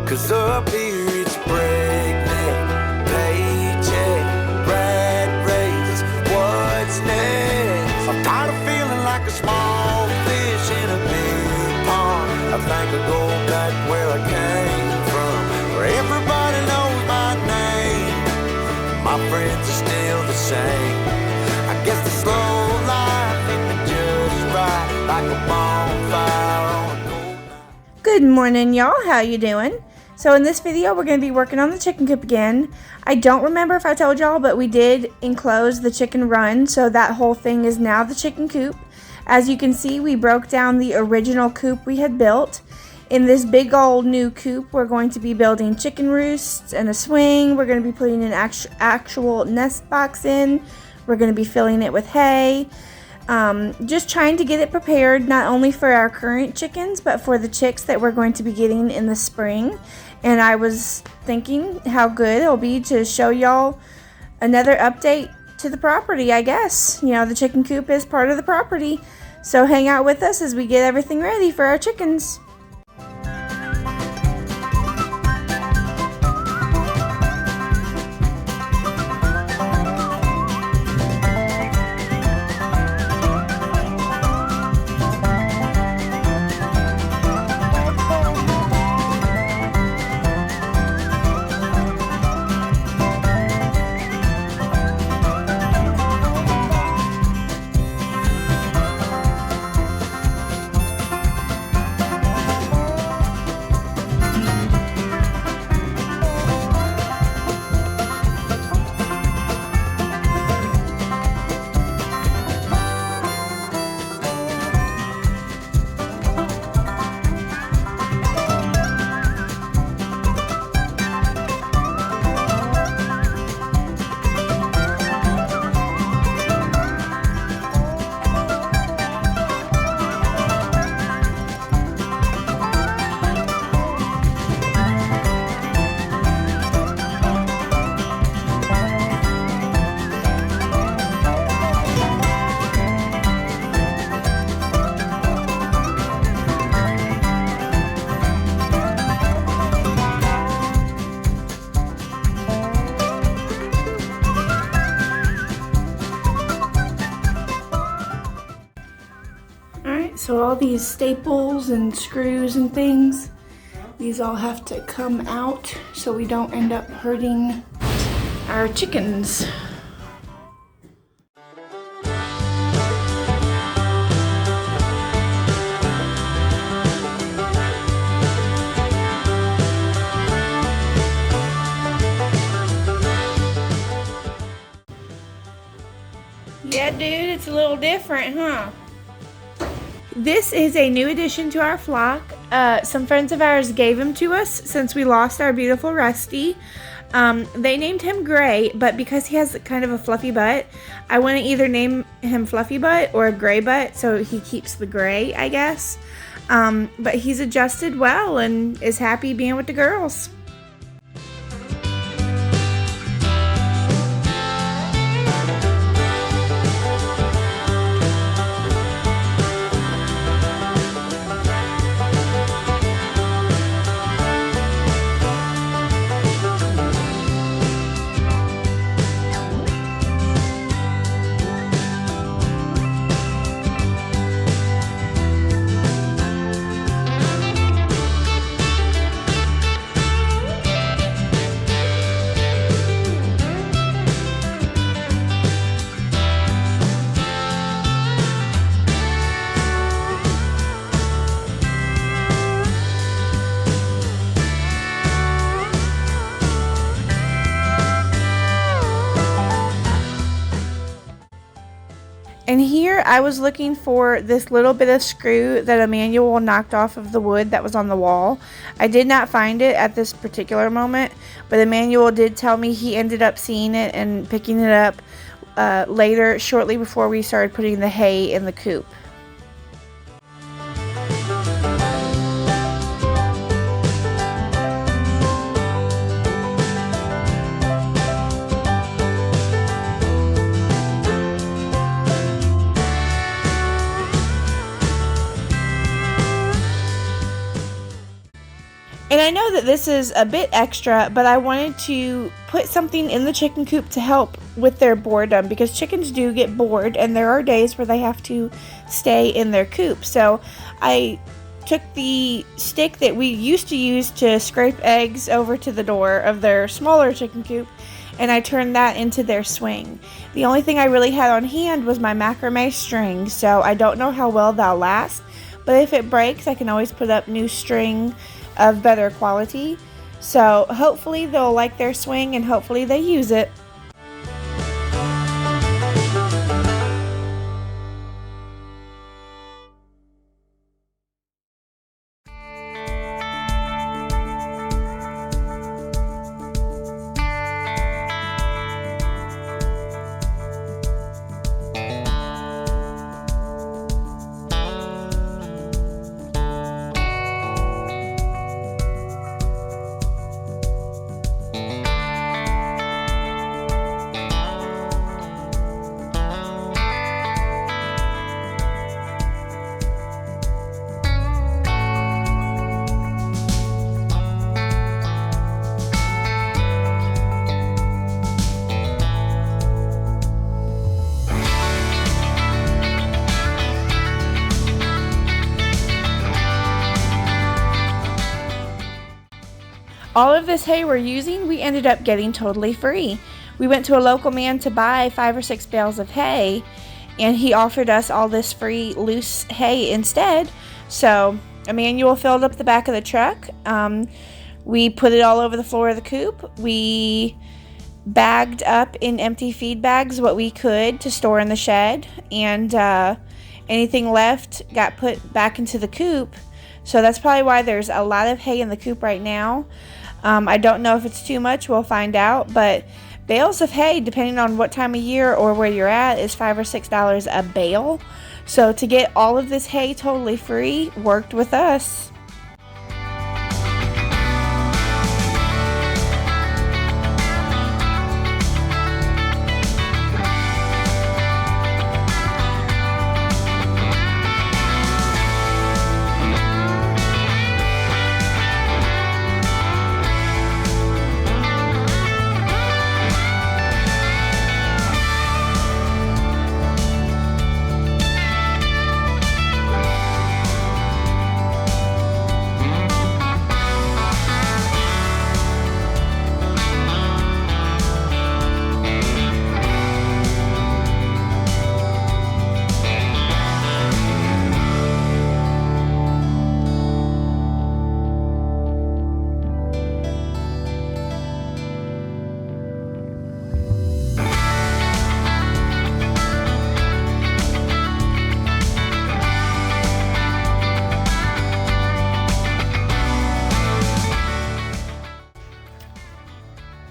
'Cause up here it's breakneck, paycheck, rat race, what's next? I'm tired of feeling like a small fish in a big pond. I think I'll go back where I came from, where everybody knows my name. My friends are still the same. I guess the slow life hit me just right, like a bonfire on a cold night. Good morning, y'all. How you doing? So in this video, we're going to be working on the chicken coop again. I don't remember if I told y'all, but we did enclose the chicken run, so that whole thing is now the chicken coop. As you can see, we broke down the original coop we had built. In this big old new coop, we're going to be building chicken roosts and a swing. We're going to be putting an actual nest box in. We're going to be filling it with hay. Just trying to get it prepared not only for our current chickens, but for the chicks that we're going to be getting in the spring. And I was thinking how good it'll be to show y'all another update to the property, I guess. You know, the chicken coop is part of the property. So hang out with us as we get everything ready for our chickens. So all these staples and screws and things, these all have to come out so we don't end up hurting our chickens. Yeah, dude, it's a little different, huh? This is a new addition to our flock. Some friends of ours gave him to us since we lost our beautiful Rusty. They named him Gray, but because he has kind of a fluffy butt, I want to either name him Fluffy Butt or Gray Butt, so he keeps the gray, I guess. But he's adjusted well and is happy being with the girls. And here I was looking for this little bit of screw that Emmanuel knocked off of the wood that was on the wall. I did not find it at this particular moment, but Emmanuel did tell me he ended up seeing it and picking it up later, shortly before we started putting the hay in the coop. And I know that this is a bit extra, but I wanted to put something in the chicken coop to help with their boredom, because chickens do get bored and there are days where they have to stay in their coop. So I took the stick that we used to use to scrape eggs over to the door of their smaller chicken coop, and I turned that into their swing. The only thing I really had on hand was my macrame string, so I don't know how well they'll last, but if it breaks, I can always put up new string of better quality. So hopefully they'll like their swing and hopefully they use it. All of this hay we're using, we ended up getting totally free. We went to a local man to buy 5 or 6 bales of hay, and he offered us all this free loose hay instead. So Emmanuel filled up the back of the truck. We put it all over the floor of the coop. We bagged up in empty feed bags what we could to store in the shed, and anything left got put back into the coop. So that's probably why there's a lot of hay in the coop right now. I don't know if it's too much, we'll find out, but bales of hay, depending on what time of year or where you're at, is $5 or $6 a bale. So to get all of this hay totally free worked with us.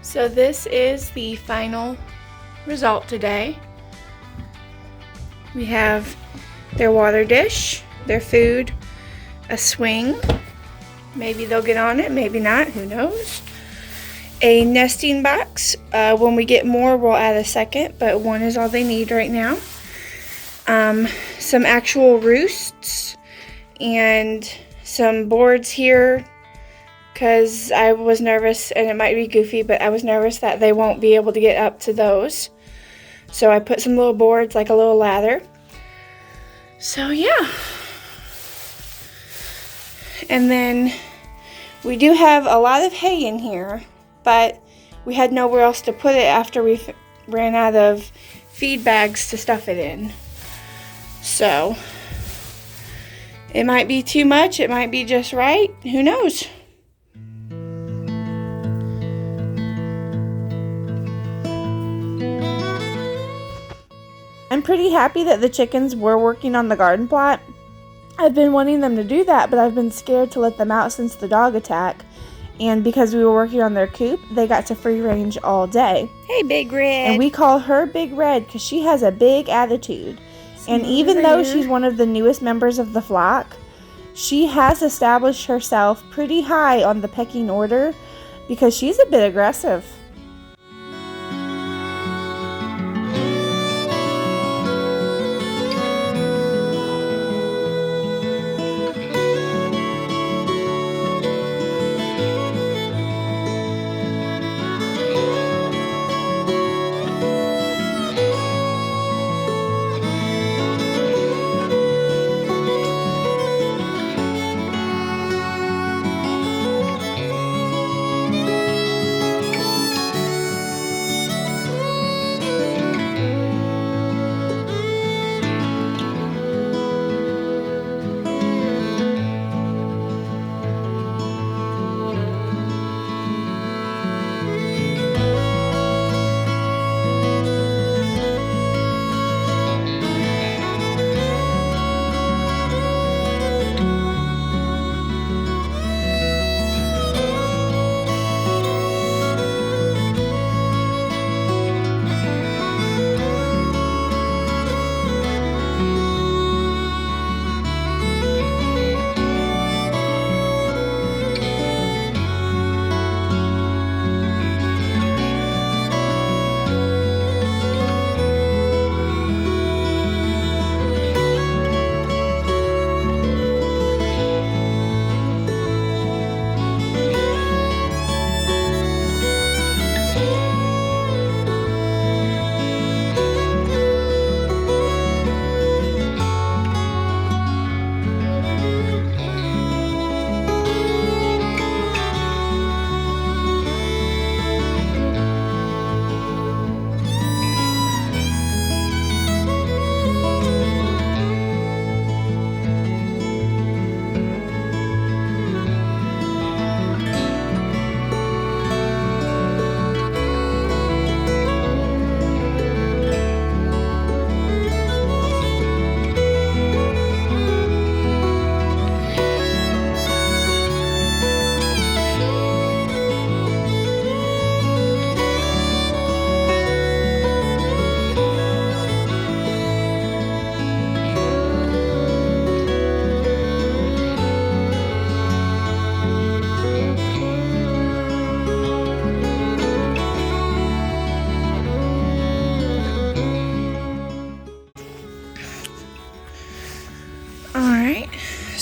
So this is the final result today. We have their water dish, their food, a swing. Maybe they'll get on it, maybe not, who knows. A nesting box. When we get more, we'll add a second, but one is all they need right now. Some actual roosts and some boards here, because I was nervous, and it might be goofy, but I was nervous that they won't be able to get up to those. So I put some little boards, like a little ladder. So yeah. And then we do have a lot of hay in here, but we had nowhere else to put it after we ran out of feed bags to stuff it in. So it might be too much, it might be just right, who knows? I'm pretty happy that the chickens were working on the garden plot. I've been wanting them to do that, but I've been scared to let them out since the dog attack. And because we were working on their coop, they got to free range all day. Hey, Big Red. And we call her Big Red because she has a big attitude. And even though she's one of the newest members of the flock, she has established herself pretty high on the pecking order because she's a bit aggressive.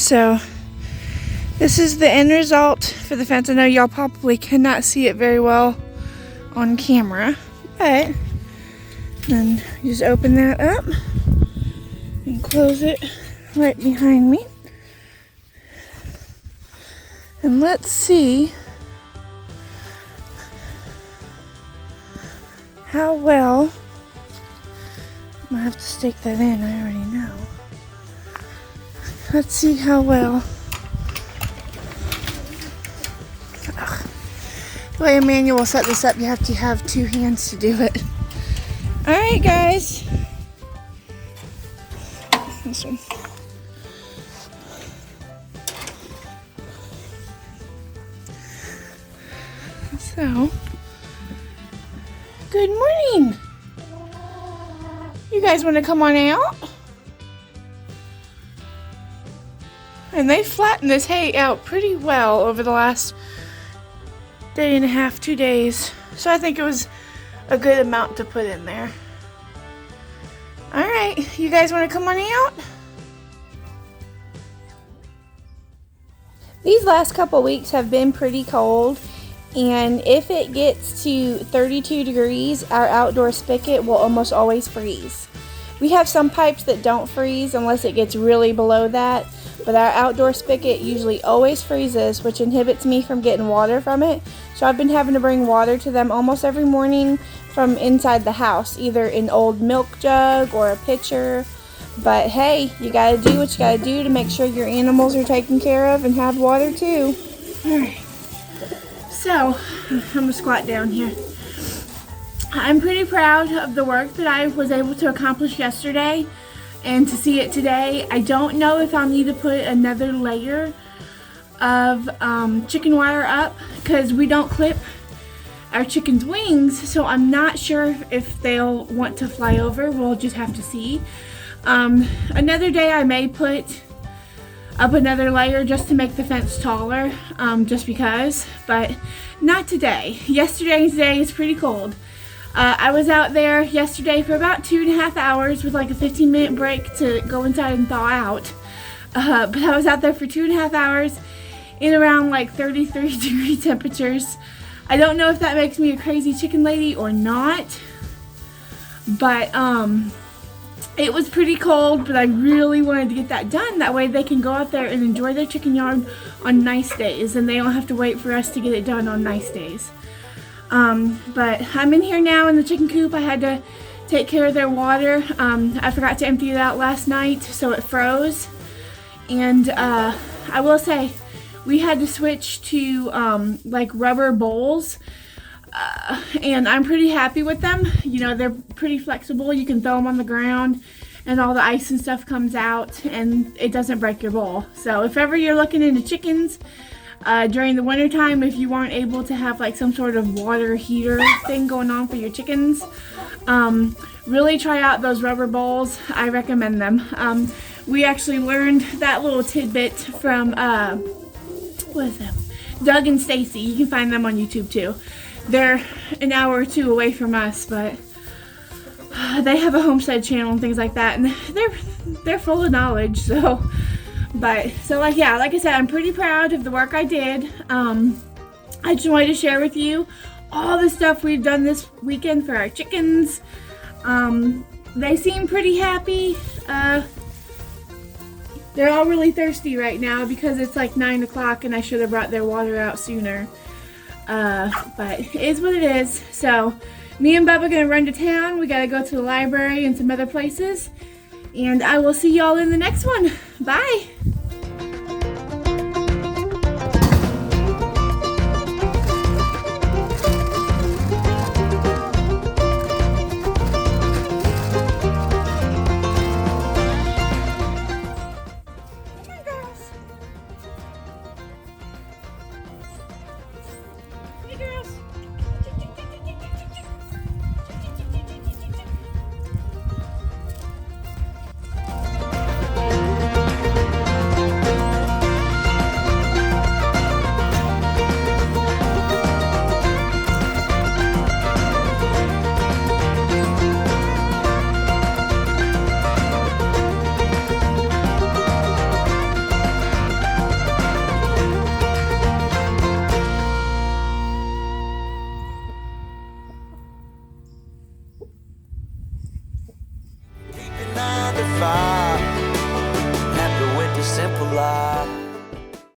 So this is the end result for the fence. I know y'all probably cannot see it very well on camera, but then you just open that up and close it right behind me. And let's see how well. I'm gonna have to stick that in, I already know. Let's see how well. Ugh. The way Emmanuel will set this up, you have to have 2 hands to do it. Alright guys. This one. So, good morning. You guys want to come on out? And they flattened this hay out pretty well over the last day and a half, 2 days. So I think it was a good amount to put in there. Alright, you guys want to come on out? These last couple weeks have been pretty cold. And if it gets to 32 degrees, our outdoor spigot will almost always freeze. We have some pipes that don't freeze unless it gets really below that, but our outdoor spigot usually always freezes, which inhibits me from getting water from it. So I've been having to bring water to them almost every morning from inside the house, either an old milk jug or a pitcher. But hey, you gotta do what you gotta do to make sure your animals are taken care of and have water too. Alright. So, I'm gonna squat down here. I'm pretty proud of the work that I was able to accomplish yesterday and to see it today. I don't know if I'll need to put another layer of chicken wire up because we don't clip our chicken's wings, so I'm not sure if they'll want to fly over. We'll just have to see. Another day I may put up another layer just to make the fence taller, just because, but not today. Yesterday and today is pretty cold. I was out there yesterday for about 2.5 hours with like a 15-minute break to go inside and thaw out. But I was out there for 2.5 hours in around like 33 degree temperatures. I don't know if that makes me a crazy chicken lady or not, but it was pretty cold, but I really wanted to get that done. That way they can go out there and enjoy their chicken yard on nice days, and they don't have to wait for us to get it done on nice days. But I'm in here now in the chicken coop. I had to take care of their water. I forgot to empty it out last night, so it froze. And I will say, we had to switch to like rubber bowls. And I'm pretty happy with them. You know, they're pretty flexible. You can throw them on the ground and all the ice and stuff comes out and it doesn't break your bowl. So if ever you're looking into chickens during the winter time, if you aren't able to have like some sort of water heater thing going on for your chickens, really try out those rubber bowls. I recommend them. We actually learned that little tidbit from what is them? Doug and Stacy. You can find them on YouTube too. They're an hour or 2 away from us, but they have a Homestead channel and things like that, and they're full of knowledge. So like I said, I'm pretty proud of the work I did. I just wanted to share with you all the stuff we've done this weekend for our chickens. They seem pretty happy. They're all really thirsty right now because it's like 9 o'clock and I should have brought their water out sooner. But it is what it is. So me and Bubba are gonna run to town. We gotta go to the library and some other places. And I will see y'all in the next one. Bye.